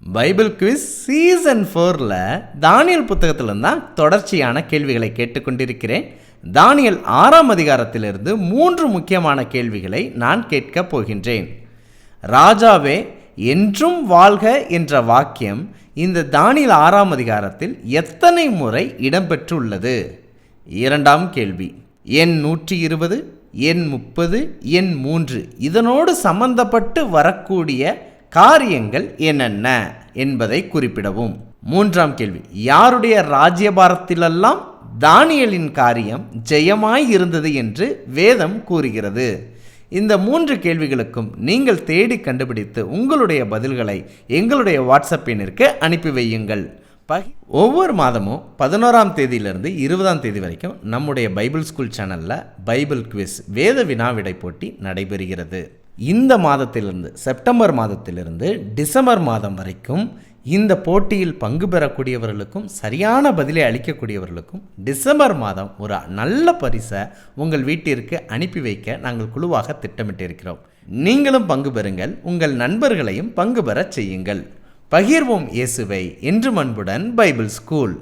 Bible quiz season 4ல் Daniel புத்தகத்திலிருந்து தான் தொடர்ச்சியான கேள்விகளை கேட்டுக்கொண்டிருக்கிறேன். தானியல் 6ஆம் அதிகாரத்திலிருந்து 3 முக்கியமான கேள்விகளை நான் கேட்கப் போகின்றேன். ராஜாவே என்றும் வாழ்க என்ற வாக்கியம் இந்த தானியல் 6ஆம் அதிகாரத்தில் எத்தனை முறை இடம்பெற்றுள்ளது? 2ஆம் கேள்வி, எண் 120, எண் 30, எண் 3 இதனோடு சம்பந்தப்பட்டு வரக்கூடிய காரியங்கள் என்னென்ன என்பதை குறிப்பிடவும். 3ஆம் கேள்வி, யாருடைய ராஜ்யபாரத்திலெல்லாம் தானியலின் காரியம் ஜெயமாய் இருந்தது என்று வேதம் கூறுகிறது? இந்த 3 கேள்விகளுக்கும் நீங்கள் தேடி கண்டுபிடித்து உங்களுடைய பதில்களை எங்களுடைய வாட்ஸ்அப் எண்ணிற்கு அனுப்பி வையுங்கள். ஒவ்வொரு மாதமும் 11ஆம் தேதியிலிருந்து 20ஆம் தேதி வரைக்கும் நம்முடைய பைபிள் ஸ்கூல் சேனலில் பைபிள் குவிஸ் வேத வினாவிடை போட்டி நடைபெறுகிறது. இந்த மாதத்திலிருந்து செப்டம்பர் மாதத்திலிருந்து டிசம்பர் மாதம் வரைக்கும் இந்த போட்டியில் பங்கு பெறக்கூடியவர்களுக்கும் சரியான பதிலை அளிக்கக்கூடியவர்களுக்கும் டிசம்பர் மாதம் ஒரு நல்ல பரிசை உங்கள் வீட்டிற்கு அனுப்பி வைக்க நாங்கள் குழுவாக திட்டமிட்டிருக்கிறோம். நீங்களும் பங்கு பெறுங்கள், உங்கள் நண்பர்களையும் பங்கு பெறச் செய்யுங்கள். பகிர்வோம் இயேசுவை. என்றும் அன்புடன் பைபிள் ஸ்கூல்.